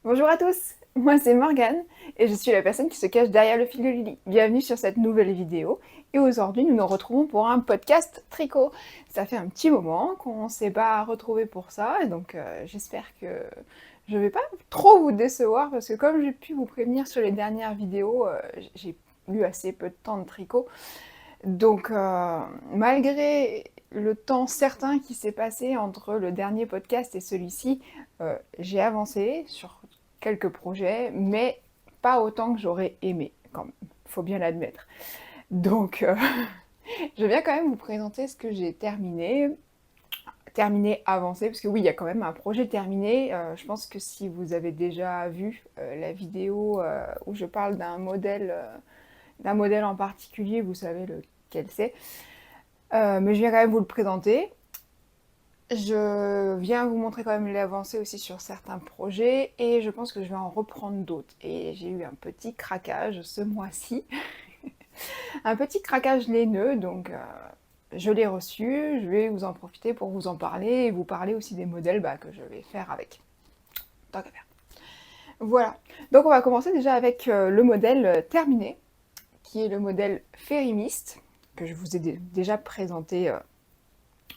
Bonjour à tous, moi c'est Morgane et je suis la personne qui se cache derrière le fil de Lily. Bienvenue sur cette nouvelle vidéo et aujourd'hui nous nous retrouvons pour un podcast tricot. Ça fait un petit moment qu'on ne s'est pas retrouvés pour ça et donc j'espère que je vais pas trop vous décevoir parce que comme j'ai pu vous prévenir sur les dernières vidéos, j'ai eu assez peu de temps de tricot. Donc malgré le temps certain qui s'est passé entre le dernier podcast et celui-ci, j'ai avancé sur quelques projets, mais pas autant que j'aurais aimé, quand même, faut bien l'admettre. Donc, je viens quand même vous présenter ce que j'ai terminé, avancé, parce que oui, il y a quand même un projet terminé. Je pense que si vous avez déjà vu la vidéo où je parle d'un modèle en particulier, vous savez lequel c'est. Mais je viens quand même vous le présenter. Je viens vous montrer quand même l'avancée aussi sur certains projets et je pense que je vais en reprendre d'autres. Et j'ai eu un petit craquage ce mois-ci, un petit craquage laineux, donc je l'ai reçu, je vais vous en profiter pour vous en parler et vous parler aussi des modèles que je vais faire avec. Tant qu'à faire. Voilà, donc on va commencer déjà avec le modèle terminé, qui est le modèle Férimiste, que je vous ai déjà présenté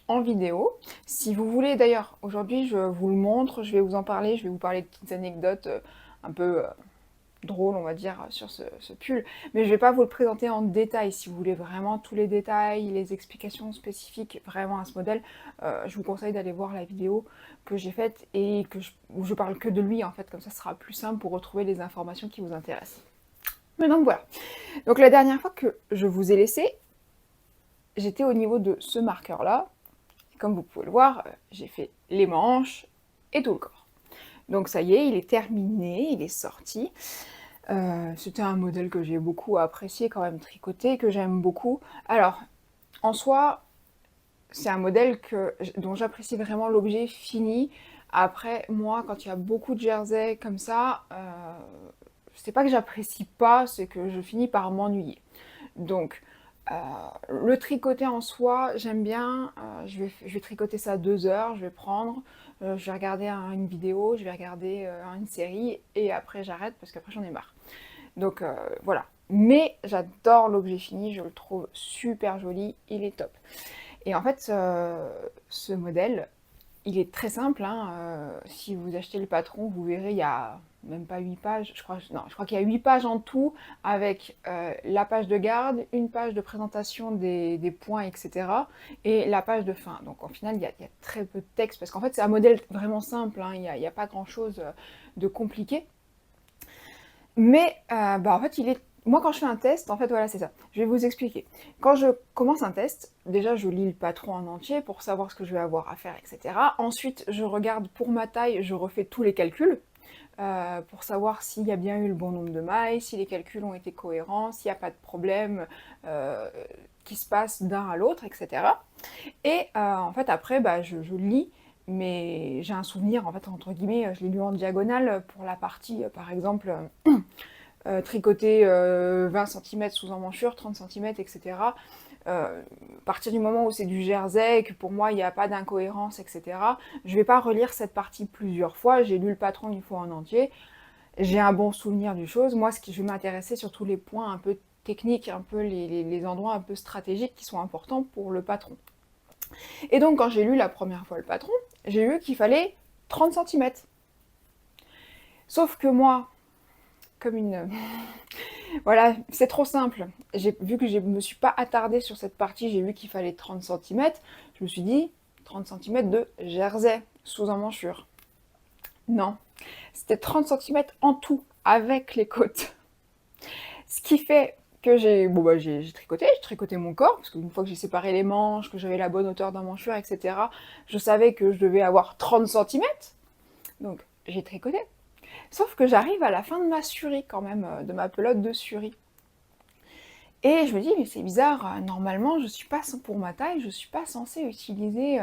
en vidéo. Si vous voulez, d'ailleurs, aujourd'hui, je vous le montre, je vais vous en parler, je vais vous parler de petites anecdotes un peu drôles, on va dire, sur ce pull. Mais je ne vais pas vous le présenter en détail. Si vous voulez vraiment tous les détails, les explications spécifiques vraiment à ce modèle, je vous conseille d'aller voir la vidéo que j'ai faite et où je parle que de lui, en fait. Comme ça, ce sera plus simple pour retrouver les informations qui vous intéressent. Mais donc voilà. Donc la dernière fois que je vous ai laissé, j'étais au niveau de ce marqueur-là. Comme vous pouvez le voir, j'ai fait les manches et tout le corps. Donc ça y est, il est terminé, il est sorti. C'était un modèle que j'ai beaucoup apprécié quand même tricoté, que j'aime beaucoup. Alors, en soi, c'est un modèle dont j'apprécie vraiment l'objet fini. Après, moi, quand il y a beaucoup de jersey comme ça, c'est pas que j'apprécie pas, c'est que je finis par m'ennuyer. Donc, le tricoter en soi, j'aime bien. Je vais tricoter ça 2 heures, je vais prendre, je vais regarder une vidéo, je vais regarder une série, et après j'arrête parce qu'après j'en ai marre. Donc voilà. Mais j'adore l'objet fini, je le trouve super joli, il est top. Et en fait, ce modèle, il est très simple, hein. Si vous achetez le patron, vous verrez, il y a même pas 8 pages, je crois qu'il y a 8 pages en tout, avec la page de garde, une page de présentation des points, etc. et la page de fin. Donc en final, il y a très peu de texte, parce qu'en fait, c'est un modèle vraiment simple, hein. Il n'y a pas grand-chose de compliqué. Mais en fait, moi, quand je fais un test, en fait, voilà, c'est ça. Je vais vous expliquer. Quand je commence un test, déjà, je lis le patron en entier pour savoir ce que je vais avoir à faire, etc. Ensuite, je regarde pour ma taille, je refais tous les calculs pour savoir s'il y a bien eu le bon nombre de mailles, si les calculs ont été cohérents, s'il n'y a pas de problème euh, qui se passe d'un à l'autre, etc. Et en fait, après, je lis, mais j'ai un souvenir, en fait, entre guillemets, je l'ai lu en diagonale pour la partie, par exemple, tricoter 20 cm sous emmanchure, 30 cm, etc. À partir du moment où c'est du jersey, que pour moi il n'y a pas d'incohérence, etc., je ne vais pas relire cette partie plusieurs fois. J'ai lu le patron une fois en entier, j'ai un bon souvenir du chose. Moi, je vais m'intéresser sur tous les points un peu techniques, un peu les endroits un peu stratégiques qui sont importants pour le patron. Et donc, quand j'ai lu la première fois le patron, j'ai vu qu'il fallait 30 cm. Sauf que moi, comme une voilà, c'est trop simple. Vu que je ne me suis pas attardée sur cette partie, j'ai vu qu'il fallait 30 cm. Je me suis dit 30 cm de jersey sous emmanchure. Non, c'était 30 cm en tout, avec les côtes. Ce qui fait que j'ai tricoté mon corps, parce qu'une fois que j'ai séparé les manches, que j'avais la bonne hauteur d'emmanchure, etc., je savais que je devais avoir 30 cm. Donc j'ai tricoté. Sauf que j'arrive à la fin de ma surie quand même, de ma pelote de surie. Et je me dis, mais c'est bizarre, normalement, je suis pas, pour ma taille, je suis pas censée utiliser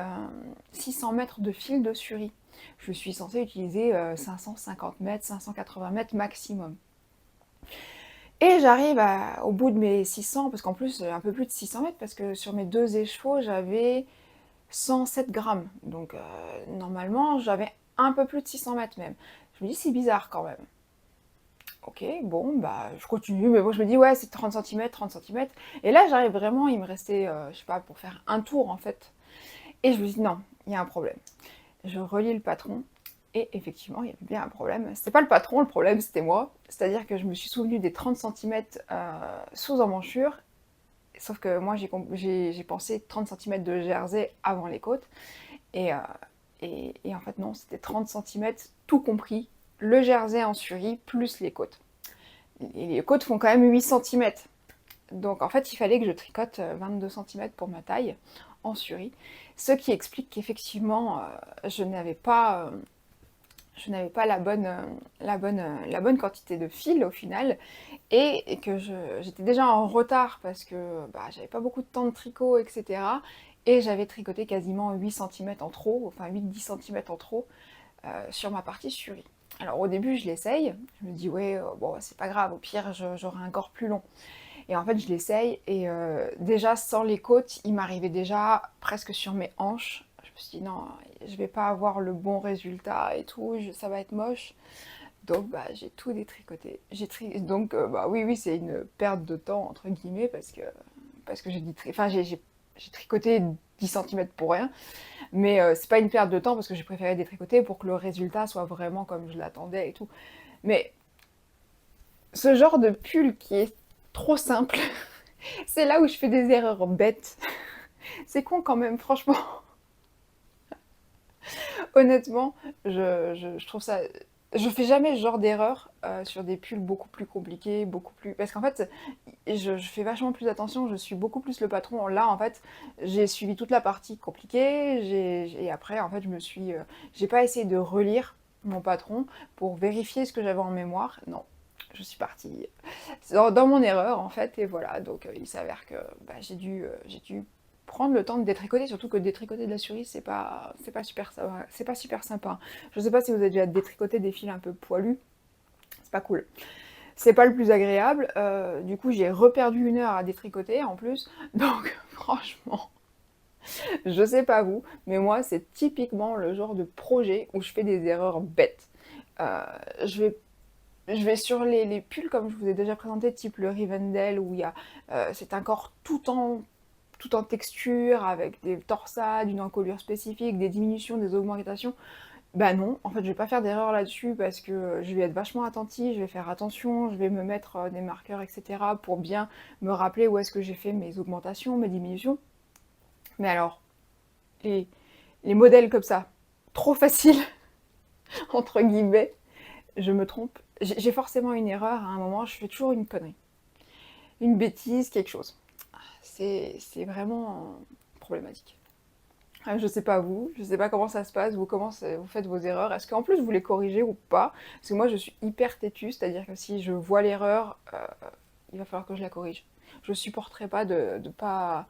600 mètres de fil de surie. Je suis censée utiliser 550 mètres, 580 mètres maximum. Et j'arrive au bout de mes 600, parce qu'en plus, un peu plus de 600 mètres, parce que sur mes 2 écheveaux, j'avais 107 grammes. Donc normalement, j'avais un peu plus de 600 mètres même. Je me dis, c'est bizarre quand même. Ok, bon, bah, je continue, mais bon, je me dis, ouais, c'est 30 cm, 30 cm. Et là, j'arrive vraiment, il me restait, je sais pas, pour faire un tour, en fait. Et je me dis, non, il y a un problème. Je relis le patron, et effectivement, il y avait bien un problème. C'était pas le patron, le problème, c'était moi. C'est-à-dire que je me suis souvenu des 30 cm sous emmanchure, sauf que moi, j'ai pensé 30 cm de jersey avant les côtes. Et, euh, et en fait, non, c'était 30 cm tout compris, le jersey en suri plus les côtes. Et les côtes font quand même 8 cm. Donc en fait, il fallait que je tricote 22 cm pour ma taille en suri. Ce qui explique qu'effectivement, je n'avais pas la bonne quantité de fil au final. Et que j'étais déjà en retard parce que bah, j'avais pas beaucoup de temps de tricot, etc. Et j'avais tricoté quasiment 8 cm en trop, enfin 8-10 cm en trop sur ma partie suri. Alors au début, je l'essaye, je me dis ouais, bon, c'est pas grave, au pire, j'aurai un corps plus long. Et en fait, je l'essaye, et déjà, sans les côtes, il m'arrivait déjà presque sur mes hanches. Je me suis dit non, je vais pas avoir le bon résultat et tout, ça va être moche. Donc bah, j'ai tout détricoté. Donc bah oui, c'est une perte de temps entre guillemets parce que j'ai tricoté 10 cm pour rien, mais c'est pas une perte de temps parce que j'ai préféré détricoter pour que le résultat soit vraiment comme je l'attendais et tout. Mais ce genre de pull qui est trop simple, c'est là où je fais des erreurs bêtes. C'est con quand même, franchement. Honnêtement, je trouve ça. Je fais jamais ce genre d'erreur sur des pulls beaucoup plus compliqués, beaucoup plus. Parce qu'en fait, je fais vachement plus attention, je suis beaucoup plus le patron. Là, en fait, j'ai suivi toute la partie compliquée, et après, en fait, j'ai pas essayé de relire mon patron pour vérifier ce que j'avais en mémoire. Non, je suis partie dans mon erreur, en fait, et voilà. Donc, il s'avère que bah, j'ai dû prendre le temps de détricoter, surtout que détricoter de la cerise, c'est pas super sympa. Je sais pas si vous avez déjà détricoté des fils un peu poilus, c'est pas cool. C'est pas le plus agréable, du coup j'ai reperdu 1 heure à détricoter en plus, donc franchement, je sais pas vous, mais moi c'est typiquement le genre de projet où je fais des erreurs bêtes. Euh, je vais je vais sur les pulls, comme je vous ai déjà présenté, type le Rivendell, où c'est un corps tout en texture, avec des torsades, une encolure spécifique, des diminutions, des augmentations. Bah non, en fait, je vais pas faire d'erreur là-dessus parce que je vais être vachement attentive, je vais faire attention, je vais me mettre des marqueurs, etc. pour bien me rappeler où est-ce que j'ai fait mes augmentations, mes diminutions. Mais alors, les, les modèles comme ça, trop faciles, entre guillemets, je me trompe. J'ai forcément une erreur à un moment, je fais toujours une connerie. Une bêtise, quelque chose. C'est vraiment problématique. Je sais pas vous, je sais pas comment ça se passe, vous faites vos erreurs. Est-ce qu'en plus vous les corrigez ou pas? Parce que moi je suis hyper têtue, c'est-à-dire que si je vois l'erreur, il va falloir que je la corrige. Je supporterai pas de pas.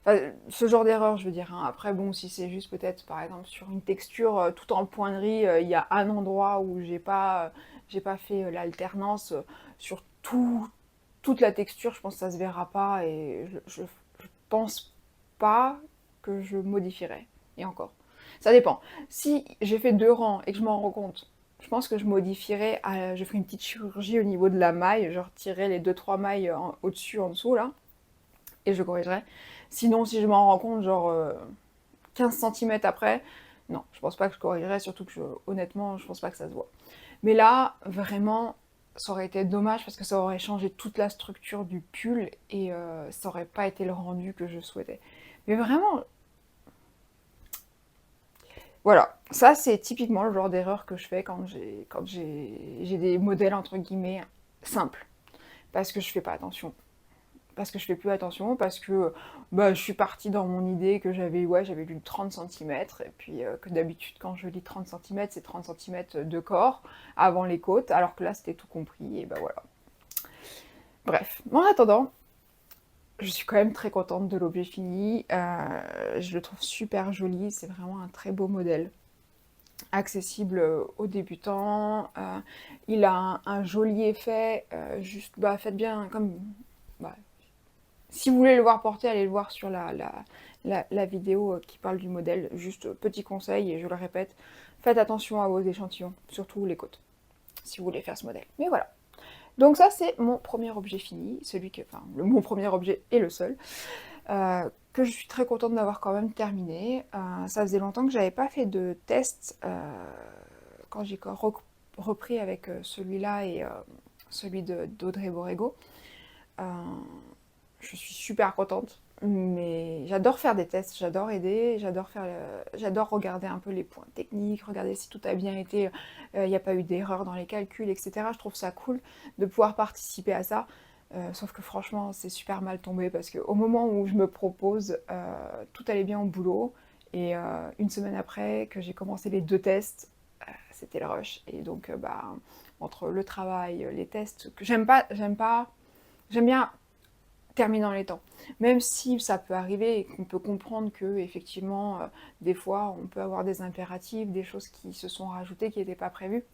Enfin, ce genre d'erreur, je veux dire, hein. Après, bon, si c'est juste peut-être, par exemple, sur une texture tout en pointerie, il y a un endroit où j'ai pas fait l'alternance sur toute la texture, je pense que ça se verra pas, et je pense pas que je modifierai. Et encore, ça dépend. Si j'ai fait 2 rangs et que je m'en rends compte, je pense que je modifierai, je ferai une petite chirurgie au niveau de la maille, je retirerai les 2-3 mailles au-dessus, en dessous, là, et je corrigerai. Sinon, si je m'en rends compte, genre 15 cm après, non, je pense pas que je corrigerai, surtout que honnêtement, je pense pas que ça se voit. Mais là, vraiment, ça aurait été dommage parce que ça aurait changé toute la structure du pull, et ça aurait pas été le rendu que je souhaitais. Mais vraiment, voilà, ça c'est typiquement le genre d'erreur que je fais quand j'ai des modèles entre guillemets simples, parce que je fais pas attention. Parce que je fais plus attention, parce que bah, je suis partie dans mon idée que j'avais lu 30 cm, et puis que d'habitude quand je lis 30 cm, c'est 30 cm de corps avant les côtes, alors que là c'était tout compris, et bah voilà. Bref, en attendant, je suis quand même très contente de l'objet fini, je le trouve super joli, c'est vraiment un très beau modèle, accessible aux débutants, il a un joli effet, juste, bah faites bien comme... Bah, si vous voulez le voir porter, allez le voir sur la vidéo qui parle du modèle. Juste petit conseil, et je le répète, faites attention à vos échantillons, surtout les côtes, si vous voulez faire ce modèle. Mais voilà. Donc ça, c'est mon premier objet fini, mon premier objet et le seul, que je suis très contente d'avoir quand même terminé. Ça faisait longtemps que j'avais pas fait de test quand j'ai repris avec celui-là et celui d'Audrey Borrego. Je suis super contente, mais j'adore faire des tests, j'adore aider, j'adore regarder un peu les points techniques, regarder si tout a bien été, il n'y a pas eu d'erreur dans les calculs, etc. Je trouve ça cool de pouvoir participer à ça. Sauf que franchement, c'est super mal tombé parce qu'au moment où je me propose, tout allait bien au boulot. Et une semaine après que j'ai commencé les 2 tests, c'était le rush. Et donc, entre le travail, les tests, que j'aime bien terminer dans les temps. Même si ça peut arriver et qu'on peut comprendre que, effectivement, des fois, on peut avoir des impératifs, des choses qui se sont rajoutées, qui n'étaient pas prévues.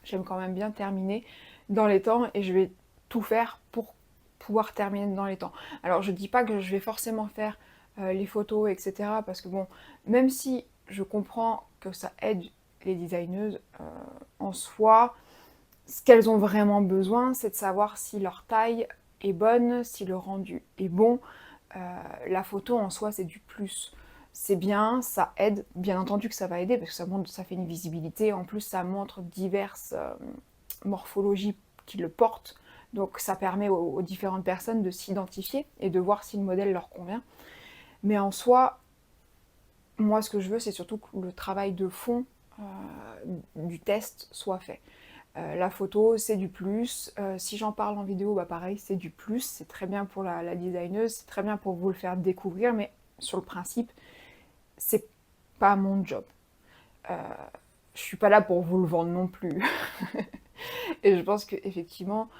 J'aime quand même bien terminer dans les temps et je vais tout faire pour pouvoir terminer dans les temps. Alors je dis pas que je vais forcément faire les photos, etc. Parce que bon, même si je comprends que ça aide les designeuses, en soi, ce qu'elles ont vraiment besoin, c'est de savoir si leur taille est bonne, si le rendu est bon. La photo en soi, c'est du plus. C'est bien, ça aide, bien entendu que ça va aider, parce que ça fait une visibilité, en plus ça montre diverses morphologies qui le portent, donc ça permet aux différentes personnes de s'identifier et de voir si le modèle leur convient. Mais en soi, moi ce que je veux, c'est surtout que le travail de fond du test soit fait. La photo, c'est du plus. Si j'en parle en vidéo, pareil, c'est du plus. C'est très bien pour la designeuse, c'est très bien pour vous le faire découvrir, mais sur le principe, c'est pas mon job. Je suis pas là pour vous le vendre non plus. Et je pense qu'effectivement,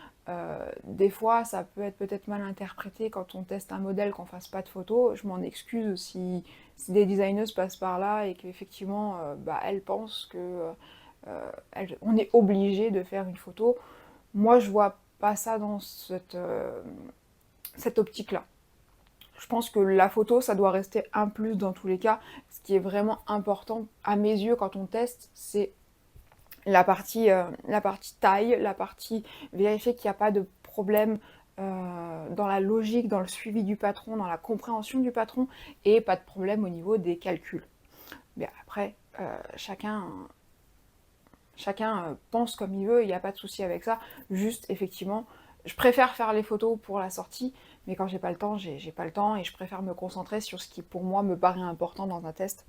des fois, ça peut être peut-être mal interprété quand on teste un modèle, qu'on fasse pas de photos. Je m'en excuse si des designeuses passent par là et qu'effectivement, elles pensent que on est obligé de faire une photo. Moi, je vois pas ça dans cette optique-là. Je pense que la photo, ça doit rester un plus dans tous les cas. Ce qui est vraiment important, à mes yeux, quand on teste, c'est la partie taille, la partie vérifier qu'il n'y a pas de problème dans la logique, dans le suivi du patron, dans la compréhension du patron, et pas de problème au niveau des calculs. Mais après, chacun pense comme il veut, il n'y a pas de souci avec ça. Juste, effectivement, je préfère faire les photos pour la sortie, mais quand j'ai pas le temps, j'ai pas le temps, et je préfère me concentrer sur ce qui, pour moi, me paraît important dans un test.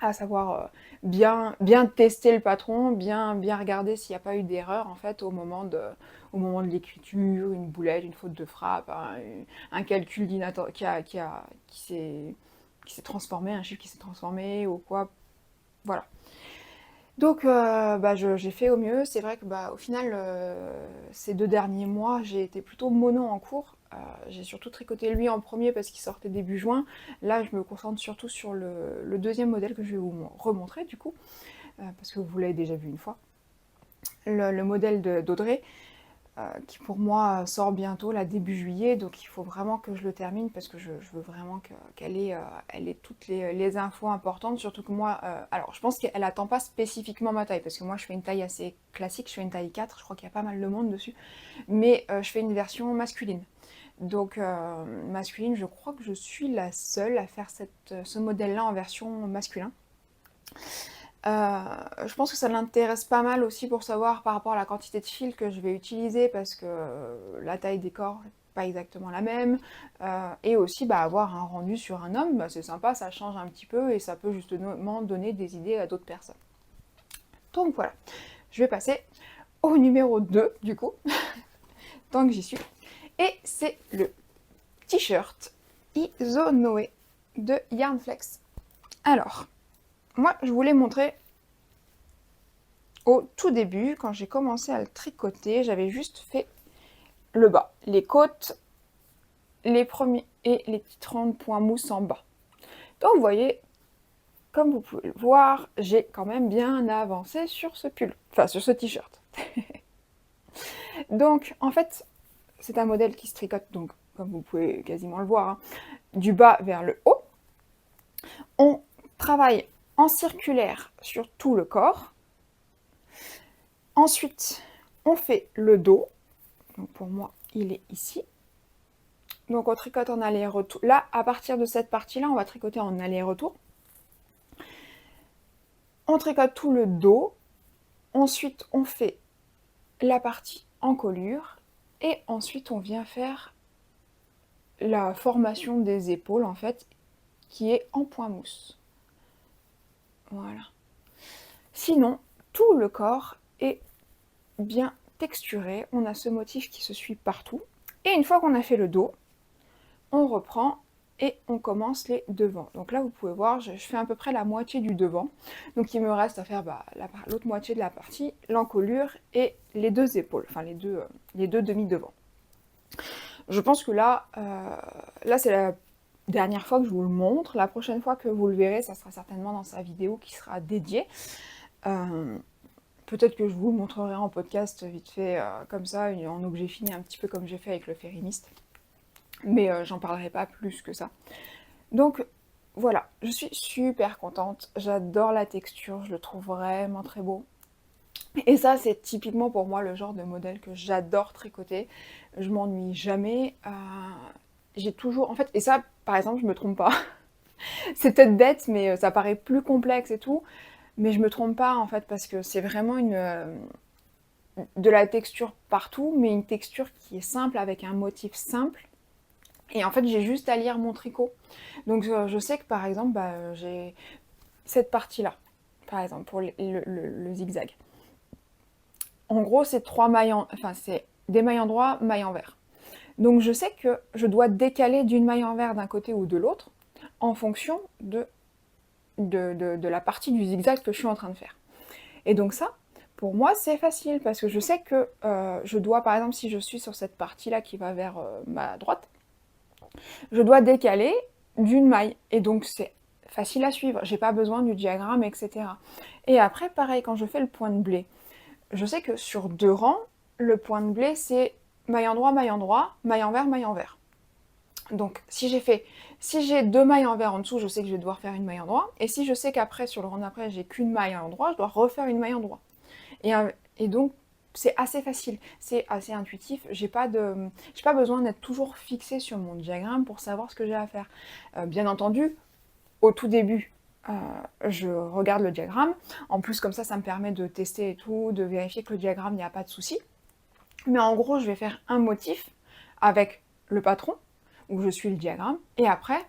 À savoir bien tester le patron, bien regarder s'il n'y a pas eu d'erreur en fait au moment de l'écriture, une boulette, une faute de frappe, un calcul qui s'est transformé, un chiffre qui s'est transformé ou quoi, voilà. Donc j'ai fait au mieux. C'est vrai que au final, ces 2 derniers mois, j'ai été plutôt mono en cours. J'ai surtout tricoté lui en premier parce qu'il sortait début juin. Là, je me concentre surtout sur le deuxième modèle que je vais vous remontrer du coup, parce que vous l'avez déjà vu une fois. Le modèle d'Audrey, qui pour moi sort bientôt, là, début juillet, donc il faut vraiment que je le termine parce que je veux vraiment qu'elle ait toutes les infos importantes, surtout que moi, alors je pense qu'elle attend pas spécifiquement ma taille, parce que moi je fais une taille assez classique, je fais une taille 4, je crois qu'il y a pas mal de monde dessus, mais je fais une version masculine. Donc masculine, je crois que je suis la seule à faire ce modèle-là en version masculin. Je pense que ça l'intéresse pas mal aussi pour savoir par rapport à la quantité de fil que je vais utiliser, parce que la taille des corps n'est pas exactement la même, et aussi avoir un rendu sur un homme, c'est sympa, ça change un petit peu et ça peut justement donner des idées à d'autres personnes. Donc voilà, je vais passer au numéro 2 du coup, tant que j'y suis, et c'est le t-shirt Isonoé de Yarnflex. Alors, moi, je voulais montrer au tout début, quand j'ai commencé à le tricoter, j'avais juste fait le bas, les côtes, les premiers et les petits 30 points mousse en bas. Donc vous voyez, comme vous pouvez le voir, j'ai quand même bien avancé sur ce pull, enfin sur ce t-shirt. Donc en fait, c'est un modèle qui se tricote, donc comme vous pouvez quasiment le voir, du bas vers le haut. On travaille en circulaire sur tout le corps. Ensuite, on fait le dos. Donc pour moi, il est ici. Donc on tricote en aller-retour. Là, à partir de cette partie-là, on va tricoter en aller-retour. On tricote tout le dos. Ensuite, on fait la partie encolure. Et ensuite, on vient faire la formation des épaules, en fait, qui est en point mousse. Voilà. Sinon, tout le corps est bien texturé. On a ce motif qui se suit partout. Et une fois qu'on a fait le dos, on reprend et on commence les devants. Donc là, vous pouvez voir, je fais à peu près la moitié du devant. Donc il me reste à faire l'autre moitié de la partie, l'encolure et les deux épaules, enfin les deux demi-devants. Je pense que là c'est la dernière fois que je vous le montre. La prochaine fois que vous le verrez, ça sera certainement dans sa vidéo qui sera dédiée. Peut-être que je vous le montrerai en podcast vite fait, comme ça, en objet fini, un petit peu comme j'ai fait avec le fériniste. Mais j'en parlerai pas plus que ça. Donc voilà, je suis super contente. J'adore la texture, je le trouve vraiment très beau. Et ça, c'est typiquement pour moi le genre de modèle que j'adore tricoter. Je m'ennuie jamais. J'ai toujours... En fait, et ça, par exemple, je me trompe pas. C'est peut-être bête, mais ça paraît plus complexe et tout. Mais je me trompe pas, en fait, parce que c'est vraiment de la texture partout, mais une texture qui est simple, avec un motif simple. Et en fait, j'ai juste à lire mon tricot. Donc je sais que par exemple, j'ai cette partie-là, par exemple, pour le zigzag. En gros, c'est c'est des mailles endroits, mailles envers. Donc je sais que je dois décaler d'une maille envers d'un côté ou de l'autre en fonction de la partie du zigzag que je suis en train de faire. Et donc ça, pour moi, c'est facile parce que je sais que je dois, par exemple, si je suis sur cette partie-là qui va vers ma droite, je dois décaler d'une maille. Et donc c'est facile à suivre, j'ai pas besoin du diagramme, etc. Et après, pareil, quand je fais le point de blé, je sais que sur 2 rangs, le point de blé, c'est maille envers, maille envers. Donc si j'ai 2 mailles envers en dessous, je sais que je vais devoir faire une maille endroit. Et si je sais qu'après, sur le rang d'après, j'ai qu'une maille endroit, je dois refaire une maille endroit. Et donc, c'est assez facile, c'est assez intuitif. J'ai pas besoin d'être toujours fixée sur mon diagramme pour savoir ce que j'ai à faire. Bien entendu, au tout début, je regarde le diagramme. En plus, comme ça me permet de tester et tout, de vérifier que le diagramme, il n'y a pas de souci. Mais en gros, je vais faire un motif avec le patron, où je suis le diagramme, et après,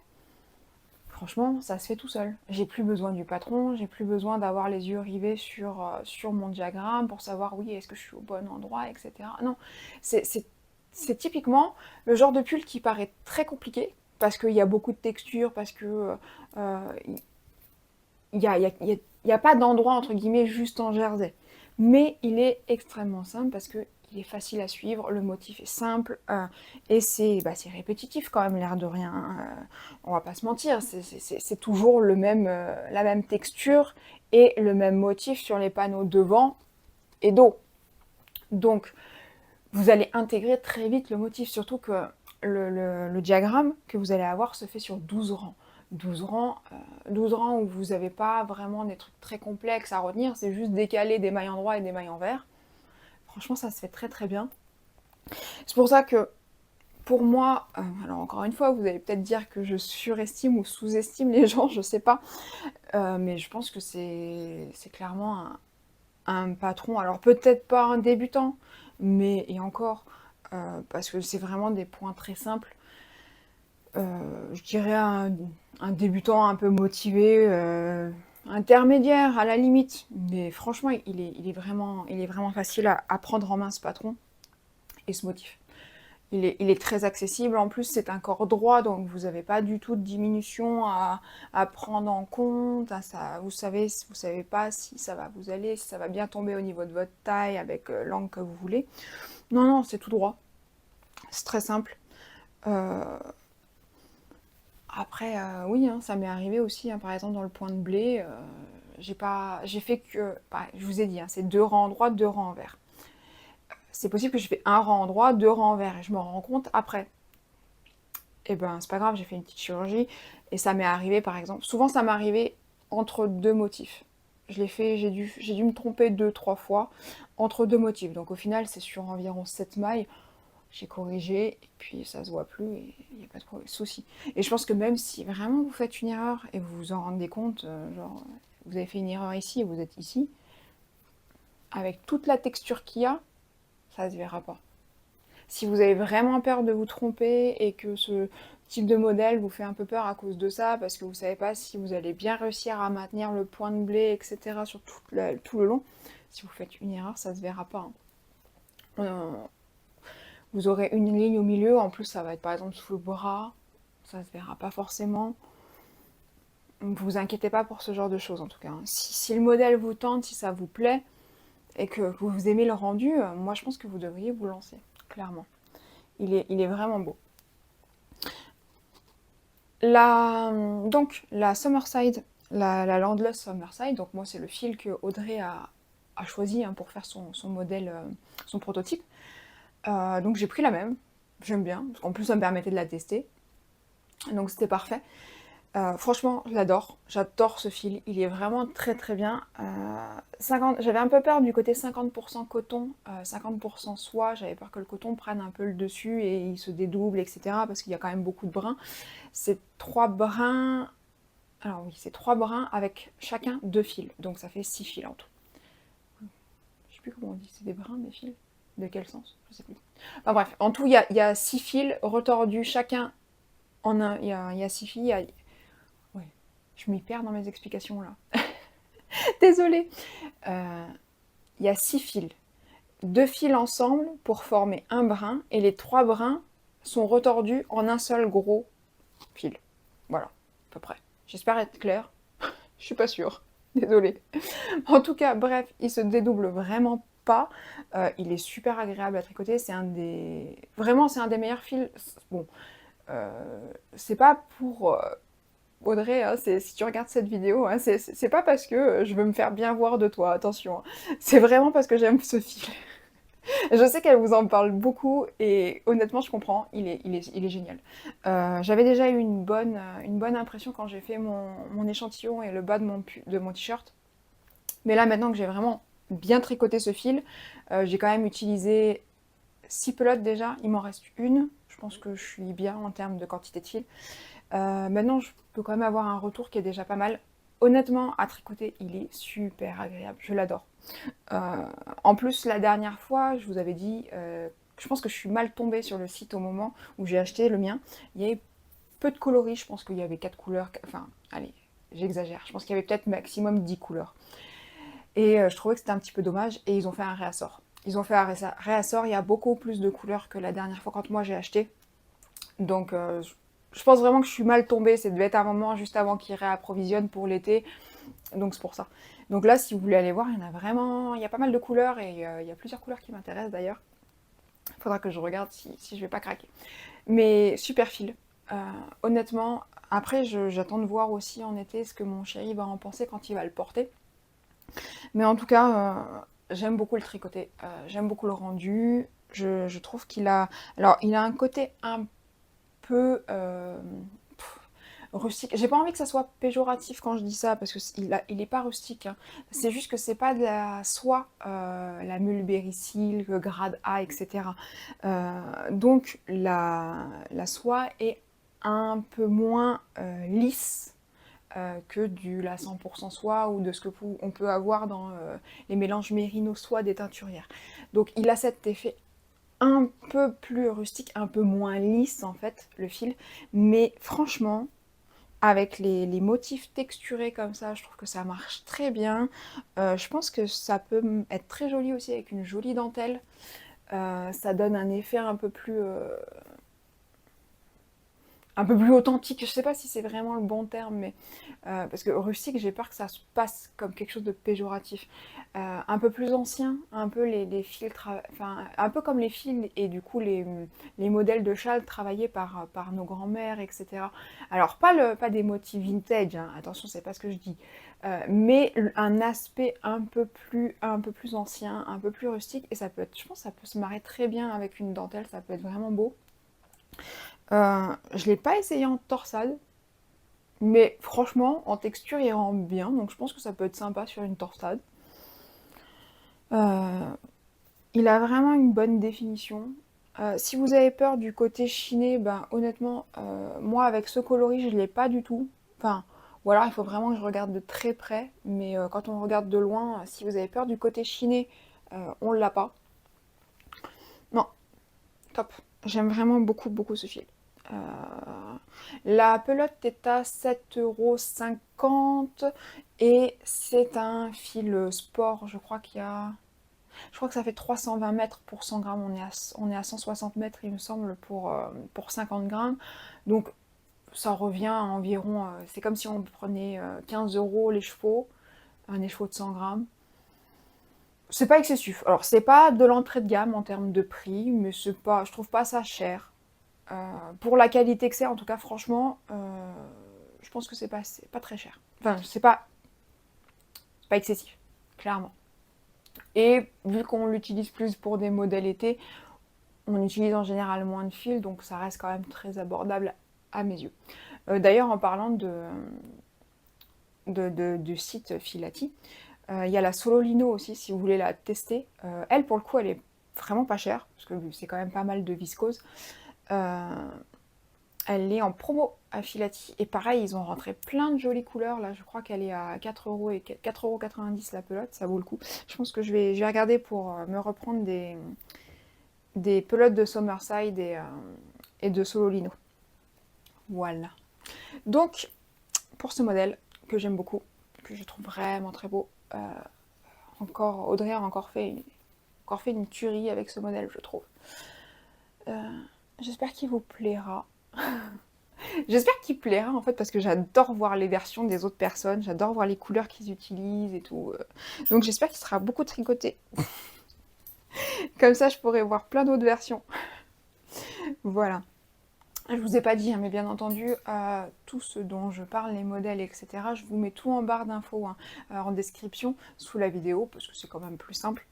franchement, ça se fait tout seul. J'ai plus besoin du patron, j'ai plus besoin d'avoir les yeux rivés sur mon diagramme pour savoir, oui, est-ce que je suis au bon endroit, etc. Non, c'est typiquement le genre de pull qui paraît très compliqué, parce qu'il y a beaucoup de textures, parce que il n'y a pas d'endroit, entre guillemets, juste en jersey. Mais il est extrêmement simple parce que il est facile à suivre, le motif est simple et c'est répétitif quand même, l'air de rien. On va pas se mentir, c'est toujours la même texture et le même motif sur les panneaux devant et dos. Donc, vous allez intégrer très vite le motif, surtout que le diagramme que vous allez avoir se fait sur 12 rangs. 12 rangs où vous n'avez pas vraiment des trucs très complexes à retenir, c'est juste décaler des mailles endroits et des mailles envers. Franchement, ça se fait très très bien. C'est pour ça que, pour moi, alors encore une fois, vous allez peut-être dire que je surestime ou sous-estime les gens, je sais pas, mais je pense que c'est clairement un patron, alors peut-être pas un débutant, mais et encore, parce que c'est vraiment des points très simples. Je dirais un débutant un peu motivé, intermédiaire à la limite, mais franchement il est vraiment facile à prendre en main, ce patron et ce motif. Il est très accessible, en plus c'est un corps droit, donc vous n'avez pas du tout de diminution à prendre en compte. Vous savez pas si ça va vous aller, si ça va bien tomber au niveau de votre taille avec l'angle que vous voulez. Non, c'est tout droit, c'est très simple. Après, oui, hein, ça m'est arrivé aussi, hein, par exemple dans le point de blé, j'ai fait que, je vous ai dit, hein, c'est 2 rangs en droit, 2 rangs envers. C'est possible que je fais un rang en droit, 2 rangs envers, et je me rends compte après. Et ben, c'est pas grave, j'ai fait une petite chirurgie, et ça m'est arrivé, par exemple, souvent ça m'est arrivé entre deux motifs. Je l'ai fait, j'ai dû me tromper 2-3 fois entre deux motifs. Donc au final, c'est sur environ 7 mailles. J'ai corrigé, et puis ça se voit plus, et il n'y a pas de souci. Et je pense que même si vraiment vous faites une erreur, et vous vous en rendez compte, genre, vous avez fait une erreur ici, et vous êtes ici, avec toute la texture qu'il y a, ça se verra pas. Si vous avez vraiment peur de vous tromper, et que ce type de modèle vous fait un peu peur à cause de ça, parce que vous savez pas si vous allez bien réussir à maintenir le point de blé, etc. sur tout le long, si vous faites une erreur, ça se verra pas. Vous aurez une ligne au milieu, en plus ça va être par exemple sous le bras, ça se verra pas forcément. Vous inquiétez pas pour ce genre de choses en tout cas. Si le modèle vous tente, si ça vous plaît, et que vous aimez le rendu, moi je pense que vous devriez vous lancer, clairement. Il est vraiment beau. Donc la Summerside, la Landless Summerside, donc moi c'est le fil que Audrey a choisi pour faire son modèle, son prototype. Donc j'ai pris la même, j'aime bien, parce qu'en plus ça me permettait de la tester. Donc c'était parfait. Franchement, je l'adore, j'adore ce fil, il est vraiment très très bien. J'avais un peu peur du côté 50% coton, 50% soie, j'avais peur que le coton prenne un peu le dessus et il se dédouble, etc. parce qu'il y a quand même beaucoup de brins. C'est 3 brins, alors oui, c'est 3 brins avec chacun 2 fils, donc ça fait 6 fils en tout. Je sais plus comment on dit, c'est des brins, des fils? De quel sens? Je sais plus. Enfin bref, en tout, il y a 6 fils retordus, chacun en un, il y a 6 fils, ouais, je m'y perds dans mes explications là. Désolée. Il y a 6 fils. 2 fils ensemble pour former un brin, et les 3 brins sont retordus en un seul gros fil. Voilà, à peu près. J'espère être claire. Je suis pas sûre. Désolée. En tout cas, bref, il se dédouble vraiment pas. Il est super agréable à tricoter. Vraiment, c'est un des meilleurs fils. Bon, c'est pas pour Audrey, hein, si tu regardes cette vidéo, hein, c'est pas parce que je veux me faire bien voir de toi, attention. Hein. C'est vraiment parce que j'aime ce fil. Je sais qu'elle vous en parle beaucoup, et honnêtement, je comprends, il est génial. J'avais déjà eu une bonne impression quand j'ai fait mon échantillon et le bas de mon t-shirt. Mais là, maintenant que j'ai vraiment bien tricoté ce fil, j'ai quand même utilisé 6 pelotes déjà, il m'en reste une. Je pense que je suis bien en termes de quantité de fil. Maintenant, je peux quand même avoir un retour qui est déjà pas mal. Honnêtement, à tricoter, il est super agréable, je l'adore. En plus, la dernière fois, je vous avais dit, je pense que je suis mal tombée sur le site au moment où j'ai acheté le mien. Il y avait peu de coloris, je pense qu'il y avait 4 couleurs, enfin, allez, j'exagère, je pense qu'il y avait peut-être maximum 10 couleurs. Et je trouvais que c'était un petit peu dommage, et ils ont fait un réassort. Ils ont fait un réassort, il y a beaucoup plus de couleurs que la dernière fois quand moi j'ai acheté. Donc je pense vraiment que je suis mal tombée, ça devait être un moment juste avant qu'ils réapprovisionnent pour l'été, donc c'est pour ça. Donc là, si vous voulez aller voir, il y en a vraiment, il y a pas mal de couleurs, et il y a plusieurs couleurs qui m'intéressent d'ailleurs. Il faudra que je regarde si je vais pas craquer. Mais super fil. Honnêtement, après j'attends de voir aussi en été ce que mon chéri va en penser quand il va le porter. Mais en tout cas, j'aime beaucoup le tricoter, j'aime beaucoup le rendu. Je trouve qu'il a... Alors, il a un côté un peu rustique. J'ai pas envie que ça soit péjoratif quand je dis ça, parce qu'il est pas rustique. Hein. C'est juste que c'est pas de la soie, la Mulberry Silk, grade A, etc. Donc la soie est un peu moins lisse que la 100% soie, ou de ce que on peut avoir dans les mélanges mérino soie des teinturières. Donc il a cet effet un peu plus rustique, un peu moins lisse en fait, le fil, mais franchement, avec les motifs texturés comme ça, je trouve que ça marche très bien. Je pense que ça peut être très joli aussi avec une jolie dentelle. Ça donne un effet un peu plus authentique, je sais pas si c'est vraiment le bon terme, mais parce que rustique, j'ai peur que ça se passe comme quelque chose de péjoratif. Un peu plus ancien, un peu les fils, enfin, un peu comme les fils et du coup les modèles de châles travaillés par nos grands-mères, etc. Alors pas des motifs vintage, hein, attention, c'est pas ce que je dis, mais un aspect un peu plus ancien, un peu plus rustique, et ça peut être, je pense, que ça peut se marier très bien avec une dentelle, ça peut être vraiment beau. Je l'ai pas essayé en torsade. Mais franchement, en texture, il rend bien, donc je pense que ça peut être sympa sur une torsade. Il a vraiment une bonne définition. Si vous avez peur du côté chiné, ben honnêtement, moi avec ce coloris, je ne l'ai pas du tout. Enfin, ou alors il faut vraiment que je regarde de très près, mais quand on regarde de loin, si vous avez peur du côté chiné, on l'a pas. Non, top. J'aime vraiment beaucoup, beaucoup ce fil. Euh, La pelote est à 7,50 € et c'est un fil sport. Je crois que ça fait 320 mètres pour 100 grammes. On est à 160 mètres, il me semble, pour 50 grammes. Donc ça revient à environ. C'est comme si on prenait 15 € les chevaux, un écheveau de 100 grammes. C'est pas excessif. Alors, c'est pas de l'entrée de gamme en termes de prix, mais je trouve pas ça cher. Pour la qualité que c'est, en tout cas, franchement, je pense que c'est pas très cher. Enfin, c'est pas excessif, clairement. Et vu qu'on l'utilise plus pour des modèles été, on utilise en général moins de fils, donc ça reste quand même très abordable à mes yeux. D'ailleurs, en parlant du site Filati, il y a la Sololino aussi, si vous voulez la tester. Elle, pour le coup, elle est vraiment pas chère, parce que c'est quand même pas mal de viscose. Elle est en promo à Filati. Et pareil, ils ont rentré plein de jolies couleurs. Là, je crois qu'elle est à 4 € et 4,90 € la pelote. Ça vaut le coup. Je pense que je vais regarder pour me reprendre des pelotes de Summerside et de Sololino. Voilà. Donc, pour ce modèle que j'aime beaucoup, que je trouve vraiment très beau, Audrey a encore fait une tuerie avec ce modèle, je trouve. J'espère qu'il vous plaira. J'espère qu'il plaira en fait parce que j'adore voir les versions des autres personnes, j'adore voir les couleurs qu'ils utilisent et tout. Donc j'espère qu'il sera beaucoup tricoté. Comme ça je pourrai voir plein d'autres versions. Voilà. Je vous ai pas dit, hein, mais bien entendu, tout ce dont je parle, les modèles, etc., je vous mets tout en barre d'infos, hein, en description, sous la vidéo, parce que c'est quand même plus simple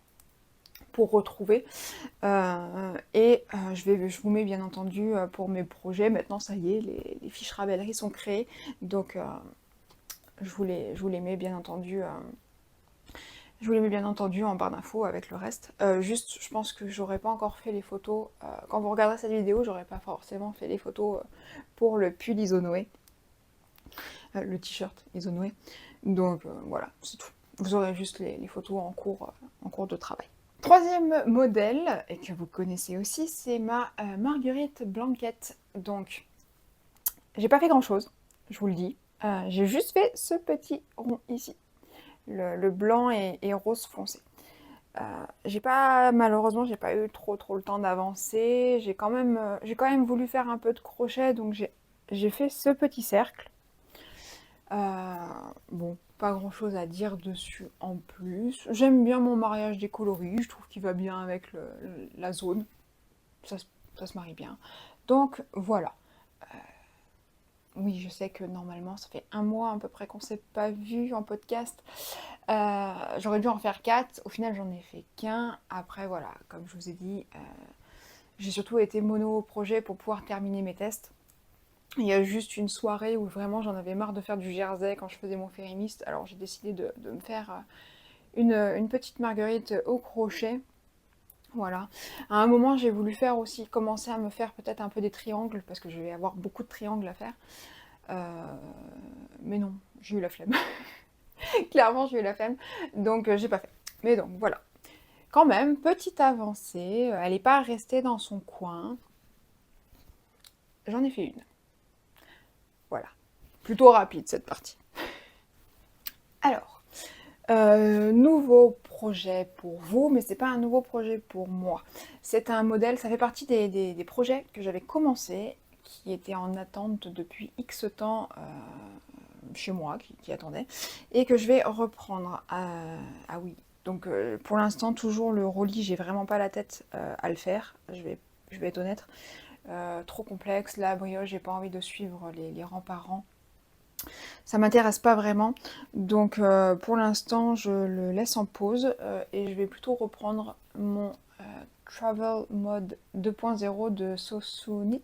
pour retrouver. Je vous mets bien entendu pour mes projets. Maintenant, ça y est, les fiches Ravelry sont créées, donc je vous les mets bien entendu. Je vous les mets bien entendu en barre d'infos avec le reste. Juste, je pense que j'aurais pas encore fait les photos. Quand vous regarderez cette vidéo, j'aurais pas forcément fait les photos pour le pull Isonoé. Le t-shirt Isonoé. Donc voilà, c'est tout. Vous aurez juste les photos en cours de travail. Troisième modèle, et que vous connaissez aussi, c'est ma Marguerite Blanquette. Donc, j'ai pas fait grand chose, je vous le dis. J'ai juste fait ce petit rond ici. Le blanc et rose foncé. Malheureusement, j'ai pas eu trop le temps d'avancer. J'ai quand même voulu faire un peu de crochet, donc j'ai fait ce petit cercle. Bon, pas grand chose à dire dessus en plus. J'aime bien mon mariage des coloris, je trouve qu'il va bien avec la zone. Ça se marie bien. Donc voilà. Oui, je sais que normalement, ça fait un mois à peu près qu'on s'est pas vu en podcast. J'aurais dû en faire 4. Au final, j'en ai fait qu'un. Après, voilà, comme je vous ai dit, j'ai surtout été mono au projet pour pouvoir terminer mes tests. Il y a juste une soirée où vraiment j'en avais marre de faire du jersey quand je faisais mon férimiste. Alors j'ai décidé de me faire une petite marguerite au crochet. Voilà. À un moment, j'ai voulu commencer à me faire peut-être un peu des triangles, parce que je vais avoir beaucoup de triangles à faire. Mais non, j'ai eu la flemme. Clairement, j'ai eu la flemme. Donc, j'ai pas fait. Mais donc, voilà. Quand même, petite avancée. Elle n'est pas restée dans son coin. J'en ai fait une. Voilà. Plutôt rapide, cette partie. Alors, nouveau projet pour vous, mais c'est pas un nouveau projet pour moi. C'est un modèle, ça fait partie des projets que j'avais commencé, qui étaient en attente depuis X temps chez moi, qui attendaient, et que je vais reprendre. Ah oui, donc pour l'instant, toujours le roulis, j'ai vraiment pas la tête à le faire, je vais être honnête. Trop complexe, la brioche, j'ai pas envie de suivre les rangs par rang. Ça m'intéresse pas vraiment, donc pour l'instant je le laisse en pause et je vais plutôt reprendre mon Travel Mode 2.0 de Sosunit.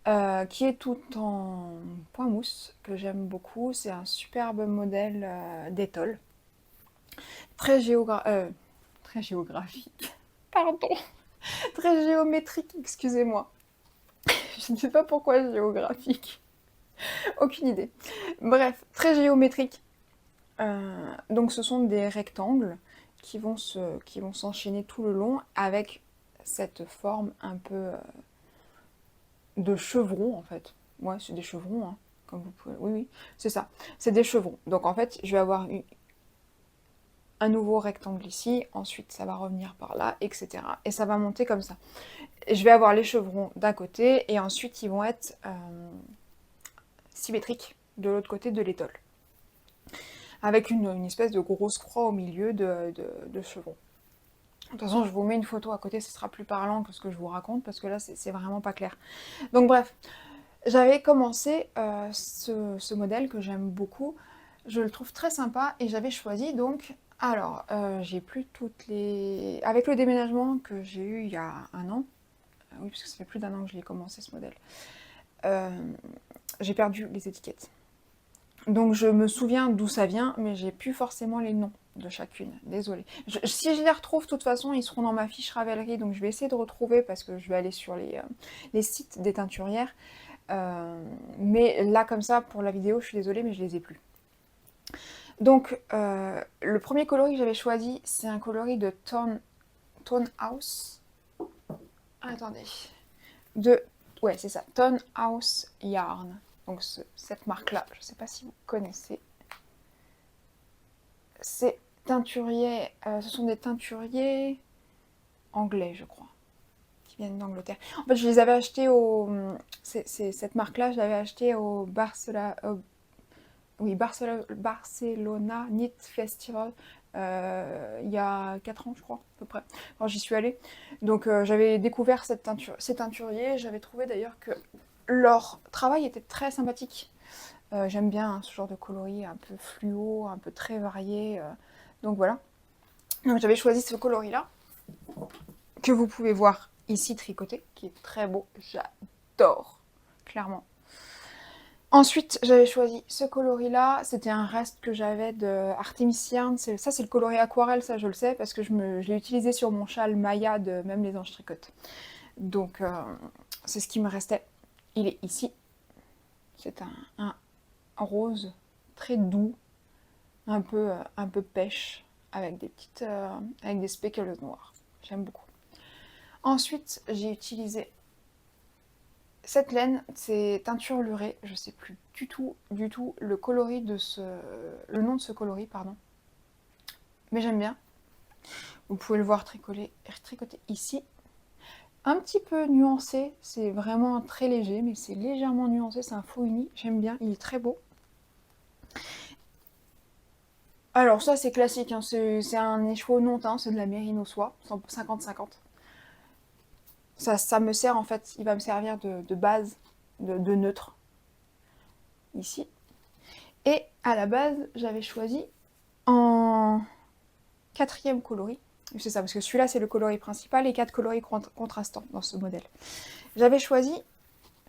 qui est tout en point mousse, que j'aime beaucoup. C'est un superbe modèle d'étole, très très géographique, pardon, très géométrique, excusez-moi. Je ne sais pas pourquoi géographique, aucune idée. Bref, très géométrique. Donc ce sont des rectangles qui vont s'enchaîner tout le long avec cette forme un peu de chevron en fait. Ouais, c'est des chevrons, hein, comme vous pouvez. Oui, oui, c'est ça. C'est des chevrons. Donc en fait, je vais avoir un nouveau rectangle ici, ensuite ça va revenir par là, etc. Et ça va monter comme ça. Et je vais avoir les chevrons d'un côté et ensuite ils vont être symétriques de l'autre côté de l'étole. Avec une espèce de grosse croix au milieu de chevrons. De toute façon, je vous mets une photo à côté, ce sera plus parlant que ce que je vous raconte, parce que là, c'est vraiment pas clair. Donc bref, j'avais commencé ce modèle que j'aime beaucoup. Je le trouve très sympa et j'avais choisi donc... Alors, j'ai plus toutes les... Avec le déménagement que j'ai eu il y a un an, oui, parce que ça fait plus d'un an que je l'ai commencé ce modèle, j'ai perdu les étiquettes. Donc je me souviens d'où ça vient, mais j'ai plus forcément les noms de chacune, désolée. Si je les retrouve, de toute façon, ils seront dans ma fiche Ravelry, donc je vais essayer de retrouver, parce que je vais aller sur les sites des teinturières. Mais là, comme ça, pour la vidéo, je suis désolée, mais je les ai plus. Donc, le premier coloris que j'avais choisi, c'est un coloris de Tone House. Attendez. Ouais, c'est ça, Tone House Yarn. Donc cette marque-là, je ne sais pas si vous connaissez. C'est teinturier, ce sont des teinturiers anglais, je crois, qui viennent d'Angleterre. En fait, je les avais achetés cette marque-là, je l'avais acheté au Barcelona Knit Festival il y a 4 ans, je crois, à peu près, quand j'y suis allée. Donc j'avais découvert ces teinturiers, j'avais trouvé d'ailleurs que leur travail était très sympathique. J'aime bien ce genre de coloris un peu fluo, un peu très varié. Donc voilà. Donc j'avais choisi ce coloris-là, que vous pouvez voir ici tricoté, qui est très beau. J'adore, clairement. Ensuite, j'avais choisi ce coloris-là. C'était un reste que j'avais de Artemis Yarn. Ça, c'est le coloris aquarelle, ça je le sais, parce que je l'ai utilisé sur mon châle Maya de Même les anges tricotent. Donc, c'est ce qui me restait. Il est ici. C'est un rose très doux, un peu pêche, avec des speckles noirs. J'aime beaucoup. Ensuite, j'ai utilisé cette laine, c'est teinture lurée. Je sais plus du tout le nom de ce coloris, pardon. Mais j'aime bien. Vous pouvez le voir tricoter ici. Un petit peu nuancé, c'est vraiment très léger, mais c'est légèrement nuancé, c'est un faux uni, j'aime bien, il est très beau. Alors ça c'est classique, hein. C'est un écheveau non teint, c'est de la mérino soie, 50-50. Ça me sert en fait, il va me servir de base, de neutre, ici. Et à la base, j'avais choisi en 4e coloris, c'est ça, parce que celui-là c'est le coloris principal et 4 coloris contrastants dans ce modèle. J'avais choisi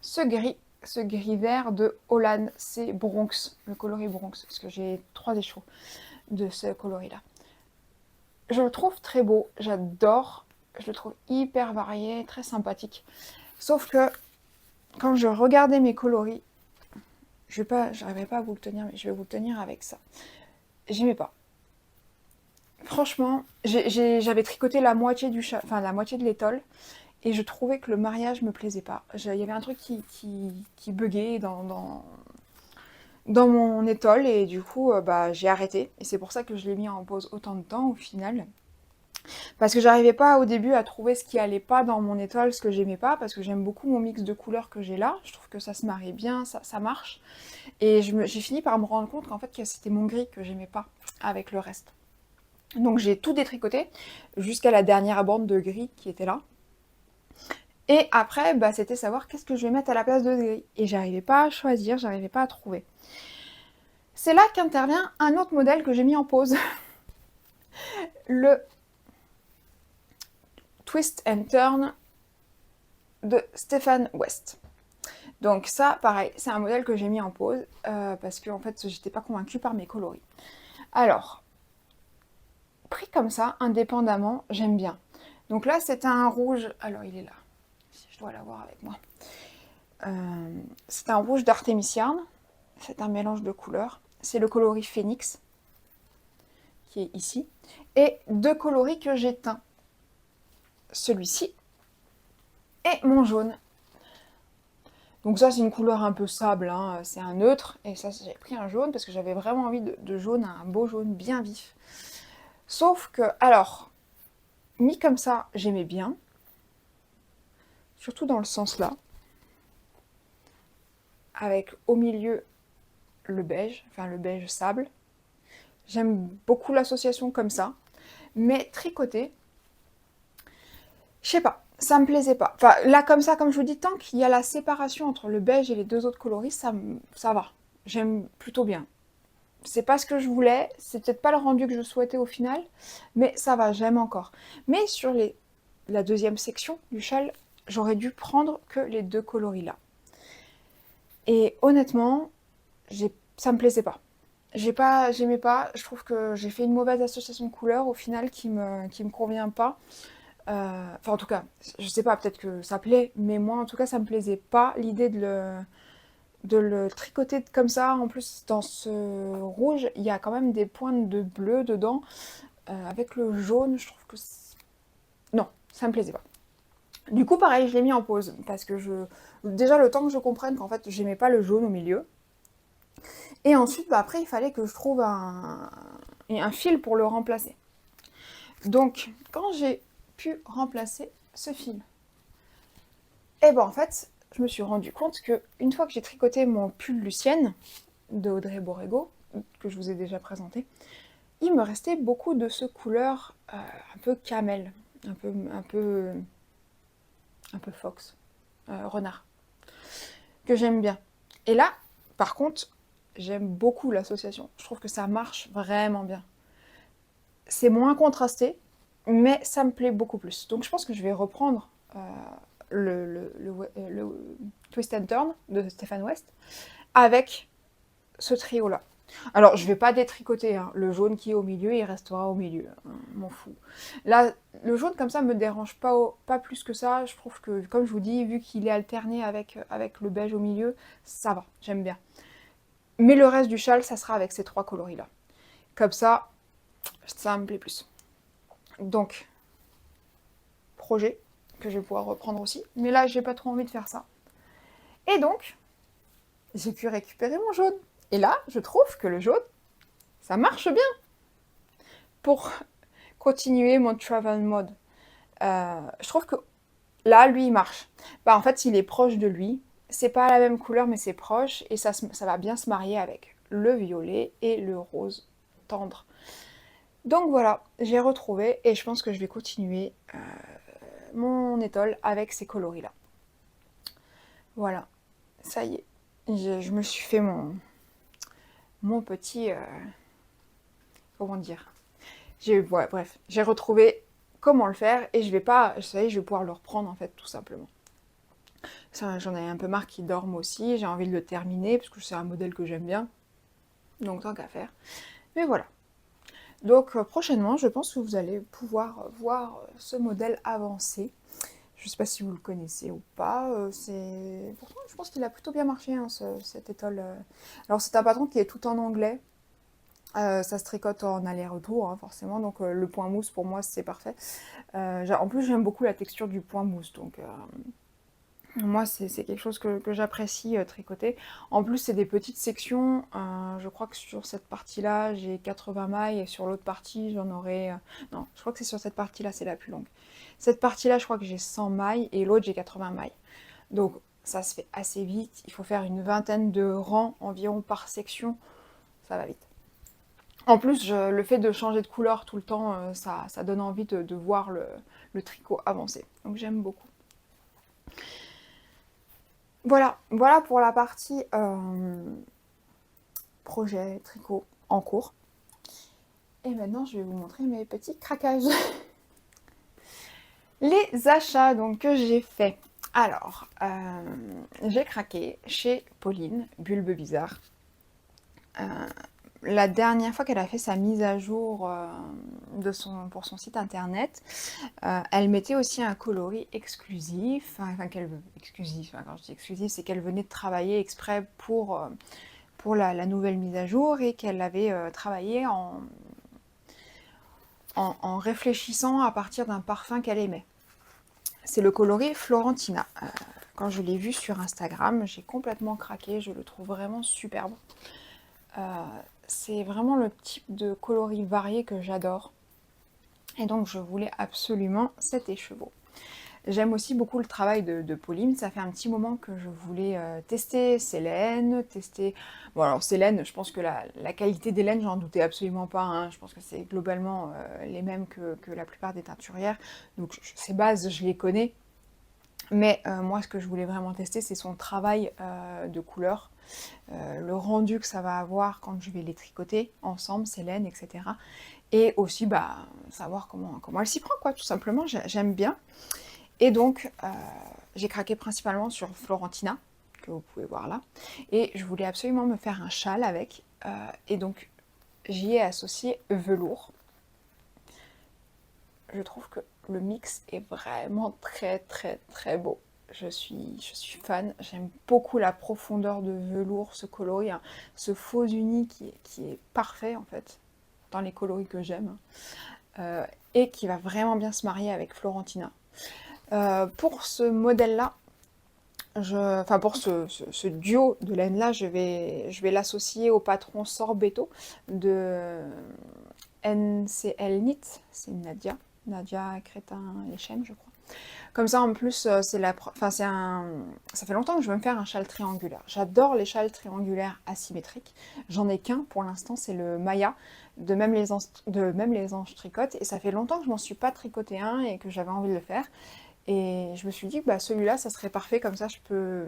ce gris vert de Holland, c'est Bronx, le coloris Bronx, parce que j'ai 3 échos de ce coloris-là. Je le trouve très beau, j'adore, je le trouve hyper varié, très sympathique. Sauf que quand je regardais mes coloris, j'arriverai pas à vous le tenir, mais je vais vous le tenir avec ça. J'aimais pas. Franchement, j'avais tricoté la moitié la moitié de l'étole, et je trouvais que le mariage me plaisait pas. Il y avait un truc qui buguait dans mon étole, et du coup, j'ai arrêté. Et c'est pour ça que je l'ai mis en pause autant de temps au final. Parce que j'arrivais pas au début à trouver ce qui allait pas dans mon étole, ce que j'aimais pas, parce que j'aime beaucoup mon mix de couleurs que j'ai là. Je trouve que ça se marie bien, ça marche. Et j'ai fini par me rendre compte qu'en fait, c'était mon gris que j'aimais pas avec le reste. Donc j'ai tout détricoté jusqu'à la dernière bande de gris qui était là. Et après, c'était savoir qu'est-ce que je vais mettre à la place de gris. Et j'arrivais pas à choisir, j'arrivais pas à trouver. C'est là qu'intervient un autre modèle que j'ai mis en pause. Le Twist and Turn de Stefan West. Donc ça, pareil, c'est un modèle que j'ai mis en pause parce que en fait, j'étais pas convaincue par mes coloris. Alors, pris comme ça, indépendamment, j'aime bien. Donc là, c'est un rouge. Alors, il est là. Si je dois l'avoir avec moi. C'est un rouge d'Artémisiane. C'est un mélange de couleurs. C'est le coloris Phoenix qui est ici. Et deux coloris que j'ai teints. Celui-ci et mon jaune. Donc ça, c'est une couleur un peu sable, hein. C'est un neutre. Et ça, j'ai pris un jaune parce que j'avais vraiment envie de jaune, un beau jaune bien vif. Sauf que, alors, mis comme ça, j'aimais bien. Surtout dans le sens là. Avec au milieu le beige, enfin le beige sable. J'aime beaucoup l'association comme ça. Mais tricoter, je sais pas, ça me plaisait pas. Enfin là comme ça, comme je vous dis, tant qu'il y a la séparation entre le beige et les deux autres coloris, ça va. J'aime plutôt bien. C'est pas ce que je voulais, c'est peut-être pas le rendu que je souhaitais au final, mais ça va, j'aime encore. Mais sur la deuxième section du châle, j'aurais dû prendre que les deux coloris là. Et honnêtement, ça me plaisait pas. J'aimais pas, je trouve que j'ai fait une mauvaise association de couleurs au final qui me convient pas. Enfin en tout cas, je sais pas, peut-être que ça plaît, mais moi en tout cas ça me plaisait pas l'idée de le tricoter comme ça. En plus dans ce rouge, il y a quand même des pointes de bleu dedans. Avec le jaune, je trouve que... Non, ça me plaisait pas. Du coup pareil, je l'ai mis en pause, parce que déjà le temps que je comprenne qu'en fait j'aimais pas le jaune au milieu. Et ensuite, bah, après, il fallait que je trouve un fil pour le remplacer. Donc, quand j'ai pu remplacer ce fil, et ben en fait, je me suis rendu compte que une fois que j'ai tricoté mon pull Lucienne de Audrey Borrego, que je vous ai déjà présenté, il me restait beaucoup de ce couleur un peu camel, un peu fox, renard, que j'aime bien. Et là, par contre, j'aime beaucoup l'association. Je trouve que ça marche vraiment bien. C'est moins contrasté, mais ça me plaît beaucoup plus. Donc je pense que je vais reprendre le Twist and Turn de Stéphane West avec ce trio-là. Alors, je vais pas détricoter, hein. Le jaune qui est au milieu, il restera au milieu. Hein, m'en fous. Là, le jaune comme ça me dérange pas plus que ça. Je trouve que, comme je vous dis, vu qu'il est alterné avec le beige au milieu, ça va, j'aime bien. Mais le reste du châle, ça sera avec ces trois coloris-là. Comme ça me plaît plus. Donc, projet que je vais pouvoir reprendre aussi. Mais là, j'ai pas trop envie de faire ça. Et donc, j'ai pu récupérer mon jaune. Et là, je trouve que le jaune, ça marche bien. Pour continuer mon travel mode. Je trouve que là, lui, il marche. Bah, en fait, il est proche de lui. C'est pas la même couleur, mais c'est proche. Et ça va bien se marier avec le violet et le rose tendre. Donc voilà, j'ai retrouvé et je pense que je vais continuer mon étole avec ces coloris-là. Voilà, ça y est. Je me suis fait mon petit... comment dire, ouais, bref, j'ai retrouvé comment le faire et je vais pas... Ça y est, je vais pouvoir le reprendre en fait, tout simplement. J'en ai un peu marre qu'il dorme aussi, j'ai envie de le terminer parce que c'est un modèle que j'aime bien. Donc tant qu'à faire. Mais voilà. Donc prochainement, je pense que vous allez pouvoir voir ce modèle avancer. Je ne sais pas si vous le connaissez ou pas. Pourtant, je pense qu'il a plutôt bien marché, hein, cette étole. Alors c'est un patron qui est tout en anglais. Ça se tricote en aller-retour, hein, forcément. Donc le point mousse, pour moi, c'est parfait. En plus, j'aime beaucoup la texture du point mousse. Donc moi, c'est quelque chose que j'apprécie tricoter. En plus, c'est des petites sections. Je crois que sur cette partie-là, j'ai 80 mailles. Et sur l'autre partie, j'en aurai... non, je crois que c'est sur cette partie-là, c'est la plus longue. Cette partie-là, je crois que j'ai 100 mailles. Et l'autre, j'ai 80 mailles. Donc, ça se fait assez vite. Il faut faire une vingtaine de rangs environ par section. Ça va vite. En plus, le fait de changer de couleur tout le temps, ça donne envie de voir le tricot avancer. Donc, j'aime beaucoup. Voilà pour la partie projet tricot en cours. Et maintenant, je vais vous montrer mes petits craquages. Les achats donc, que j'ai faits. Alors, j'ai craqué chez Pauline, Bulbe Bizarre. La dernière fois qu'elle a fait sa mise à jour pour son site internet, elle mettait aussi un coloris exclusif. Exclusif, quand je dis exclusif, c'est qu'elle venait de travailler exprès pour la nouvelle mise à jour et qu'elle avait travaillé en réfléchissant à partir d'un parfum qu'elle aimait. C'est le coloris Florentina. Quand je l'ai vu sur Instagram, j'ai complètement craqué, je le trouve vraiment superbe. C'est vraiment le type de coloris varié que j'adore. Et donc je voulais absolument cet écheveau. J'aime aussi beaucoup le travail de Pauline. Ça fait un petit moment que je voulais tester ses laines, tester... Bon alors ces laines, je pense que la qualité des laines, j'en doutais absolument pas. Hein. Je pense que c'est globalement les mêmes que la plupart des teinturières. Donc ces bases, je les connais. Mais moi, ce que je voulais vraiment tester, c'est son travail de couleur. Le rendu que ça va avoir quand je vais les tricoter ensemble, ces laines, etc. Et aussi, savoir comment elle s'y prend, quoi, tout simplement. J'aime bien. Et donc, j'ai craqué principalement sur Florentina, que vous pouvez voir là. Et je voulais absolument me faire un châle avec. Et donc, j'y ai associé velours. Je trouve que le mix est vraiment très très très beau. Je suis fan, j'aime beaucoup la profondeur de velours, ce coloris, hein, ce faux uni qui est parfait en fait, dans les coloris que j'aime, et qui va vraiment bien se marier avec Florentina. Pour ce modèle-là, pour ce duo de laine-là, je vais l'associer au patron Sorbetto de NCL Knit, c'est Nadia Crétin-Lechem, je crois. Comme ça, en plus, ça fait longtemps que je veux me faire un châle triangulaire. J'adore les châles triangulaires asymétriques. J'en ai qu'un pour l'instant, c'est le Maya, de même les anges tricotent. Et ça fait longtemps que je m'en suis pas tricoté un et que j'avais envie de le faire. Et je me suis dit que celui-là, ça serait parfait. Comme ça, je peux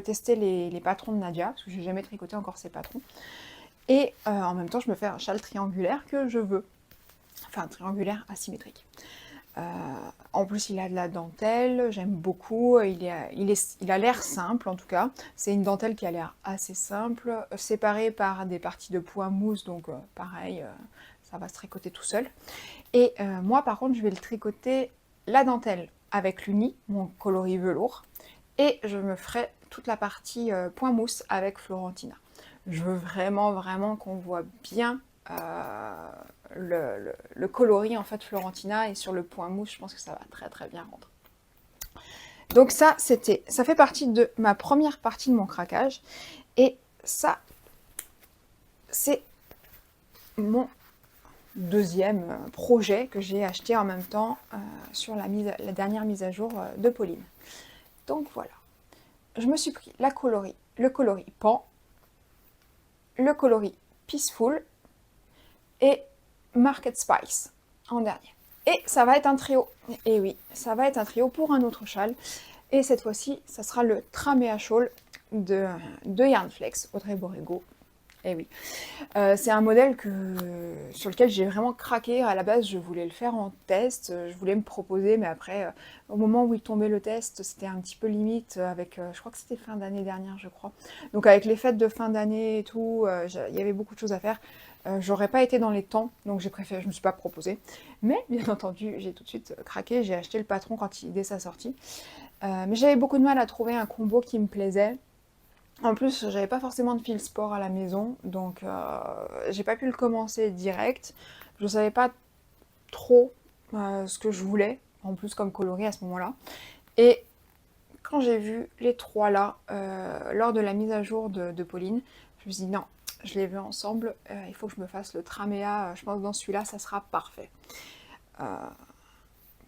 tester les patrons de Nadia, parce que j'ai jamais tricoté encore ces patrons. Et en même temps, je me fais un châle triangulaire que je veux. Enfin, triangulaire asymétrique. En plus, il a de la dentelle, j'aime beaucoup. Il a l'air simple, en tout cas. C'est une dentelle qui a l'air assez simple, séparée par des parties de point mousse, donc pareil, ça va se tricoter tout seul. Et moi, par contre, je vais le tricoter la dentelle avec l'uni, mon coloris velours, et je me ferai toute la partie point mousse avec Florentina. Je veux vraiment, vraiment qu'on voit bien le coloris en fait Florentina, et sur le point mousse, je pense que ça va très très bien rendre. Donc ça fait partie de ma première partie de mon craquage, et ça c'est mon deuxième projet que j'ai acheté en même temps sur la dernière mise à jour de Pauline. Donc voilà, je me suis pris le coloris Pan, le coloris Peaceful et Market Spice en dernier. Et ça va être un trio. Et oui, ça va être un trio pour un autre châle. Et cette fois-ci, ça sera le Tramea Shawl de Yarnflex, Audrey Borrego. Et oui, c'est un modèle sur lequel j'ai vraiment craqué. À la base, je voulais le faire en test, je voulais me proposer, mais après, au moment où il tombait le test, c'était un petit peu limite avec, je crois que c'était fin d'année dernière, je crois. Donc avec les fêtes de fin d'année et tout, il y avait beaucoup de choses à faire. J'aurais pas été dans les temps, donc j'ai préféré, je me suis pas proposée. Mais bien entendu, j'ai tout de suite craqué, j'ai acheté le patron dès sa sortie. Mais j'avais beaucoup de mal à trouver un combo qui me plaisait. En plus, j'avais pas forcément de fil sport à la maison, donc j'ai pas pu le commencer direct. Je savais pas trop ce que je voulais, en plus comme coloris à ce moment-là. Et quand j'ai vu les trois là, lors de la mise à jour de Pauline, je me suis dit non, je les veux ensemble, il faut que je me fasse le Tramea, je pense que dans celui-là, ça sera parfait.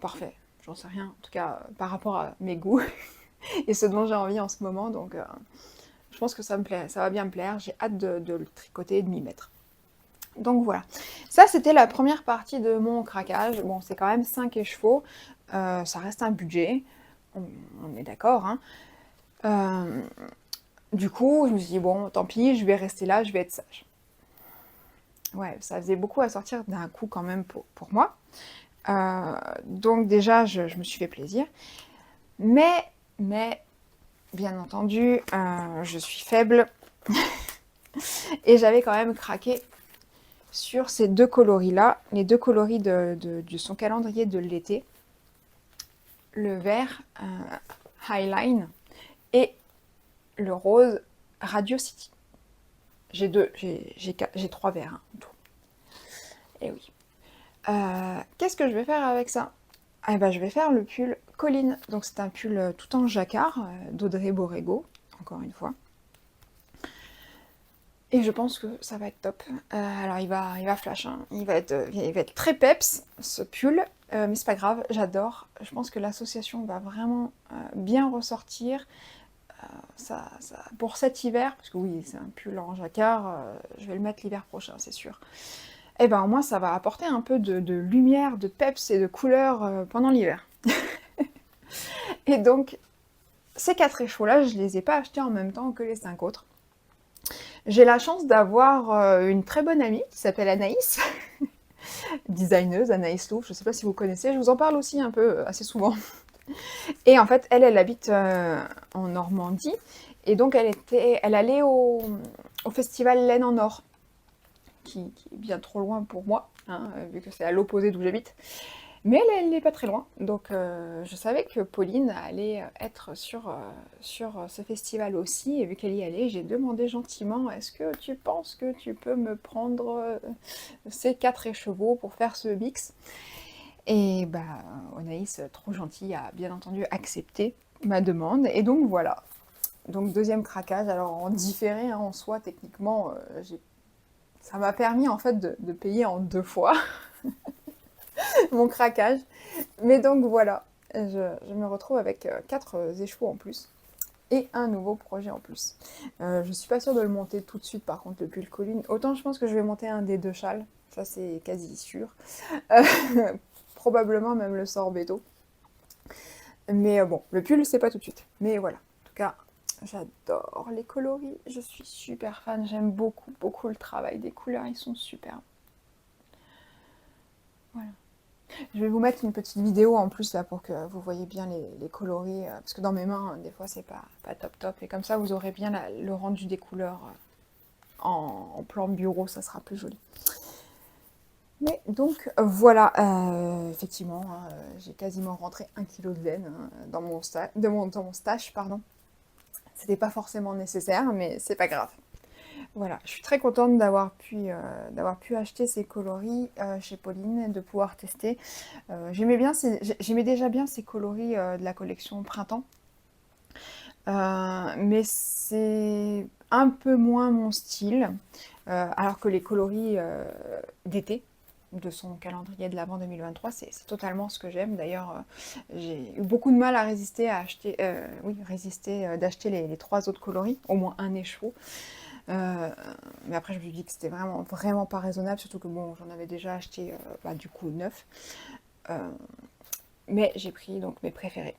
Parfait, j'en sais rien, en tout cas par rapport à mes goûts et ce dont j'ai envie en ce moment, donc... je pense que ça va bien me plaire, j'ai hâte de le tricoter et de m'y mettre. Donc voilà, ça c'était la première partie de mon craquage. Bon, c'est quand même 5 écheveaux, ça reste un budget, on est d'accord. Hein. Du coup, je me suis dit, bon, tant pis, je vais rester là, je vais être sage. Ouais, ça faisait beaucoup à sortir d'un coup quand même pour moi. Donc déjà, je me suis fait plaisir. Mais mais bien entendu, je suis faible et j'avais quand même craqué sur ces deux coloris-là, les deux coloris de son calendrier de l'été, le vert Highline et le rose Radio City. J'ai 3 verres en tout. Et oui. Qu'est-ce que je vais faire avec ça? Eh ben, je vais faire le pull Colline. Donc c'est un pull tout en jacquard d'Audrey Borrego, encore une fois. Et je pense que ça va être top. Alors il va flash, hein. Il va être très peps ce pull, mais c'est pas grave, j'adore. Je pense que l'association va vraiment bien ressortir. Pour cet hiver, parce que oui, c'est un pull en jacquard, je vais le mettre l'hiver prochain, c'est sûr. Et ben au moins ça va apporter un peu de lumière, de peps et de couleur pendant l'hiver. Et donc, ces 4 échos-là, je les ai pas achetés en même temps que les 5 autres. J'ai la chance d'avoir une très bonne amie qui s'appelle Anaïs, designeuse, Anaïs Louvre, je sais pas si vous connaissez, je vous en parle aussi un peu, assez souvent. Et en fait, elle habite en Normandie, et donc elle allait au festival Laine en Or, qui est bien trop loin pour moi, hein, vu que c'est à l'opposé d'où j'habite. Mais elle n'est pas très loin, donc je savais que Pauline allait être sur ce festival aussi, et vu qu'elle y allait, j'ai demandé gentiment, est-ce que tu penses que tu peux me prendre ces 4 écheveaux pour faire ce mix? Et bah, Anaïs, trop gentille, a bien entendu accepté ma demande, et donc voilà. Donc deuxième craquage, alors en différé, hein, en soi, techniquement, ça m'a permis en fait de payer en 2 fois mon craquage. Mais donc voilà, je me retrouve avec 4 échevaux en plus et un nouveau projet en plus. Je suis pas sûre de le monter tout de suite par contre, le pull Colline. Autant je pense que je vais monter un des 2 châles, ça c'est quasi sûr. Probablement même le sorbetto. Mais bon, le pull c'est pas tout de suite. Mais voilà, en tout cas, j'adore les coloris, je suis super fan, j'aime beaucoup, beaucoup le travail des couleurs, ils sont superbes. Voilà. Je vais vous mettre une petite vidéo en plus là pour que vous voyez bien les coloris, parce que dans mes mains, des fois c'est pas top top, et comme ça vous aurez bien le rendu des couleurs en plan bureau, ça sera plus joli. Mais donc voilà, effectivement, hein, j'ai quasiment rentré 1 kg de laine dans mon stash, pardon. C'était pas forcément nécessaire, mais c'est pas grave. Voilà, je suis très contente d'avoir pu acheter ces coloris chez Pauline, de pouvoir tester. J'aimais déjà bien ces coloris de la collection Printemps, mais c'est un peu moins mon style, alors que les coloris d'été de son calendrier de l'Avent 2023, c'est totalement ce que j'aime. D'ailleurs, j'ai eu beaucoup de mal à résister d'acheter les 3 autres coloris, au moins un écheveau. Mais après je me suis dit que c'était vraiment, vraiment pas raisonnable, surtout que bon, j'en avais déjà acheté du coup 9. Mais j'ai pris donc mes préférés.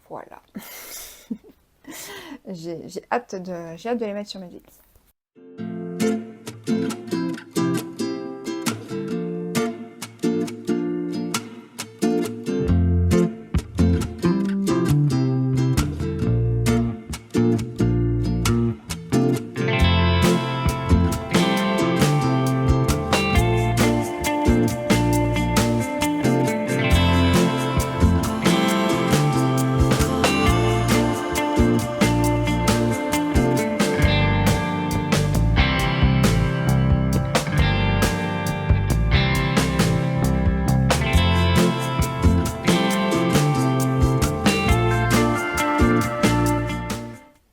Voilà. J'ai hâte de les mettre sur mes jeans.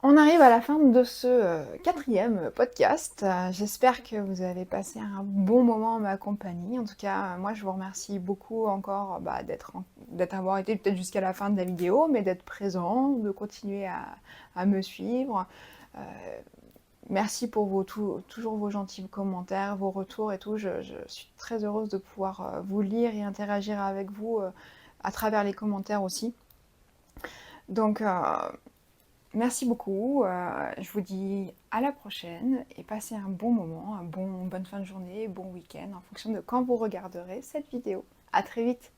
On arrive à la fin de ce 4e podcast. J'espère que vous avez passé un bon moment en ma compagnie. En tout cas, moi je vous remercie beaucoup encore d'avoir été peut-être jusqu'à la fin de la vidéo, mais d'être présent, de continuer à me suivre. Merci pour toujours vos gentils commentaires, vos retours et tout. Je suis très heureuse de pouvoir vous lire et interagir avec vous à travers les commentaires aussi. Donc, merci beaucoup. Je vous dis à la prochaine et passez un bon moment, bonne fin de journée, bon week-end en fonction de quand vous regarderez cette vidéo. À très vite!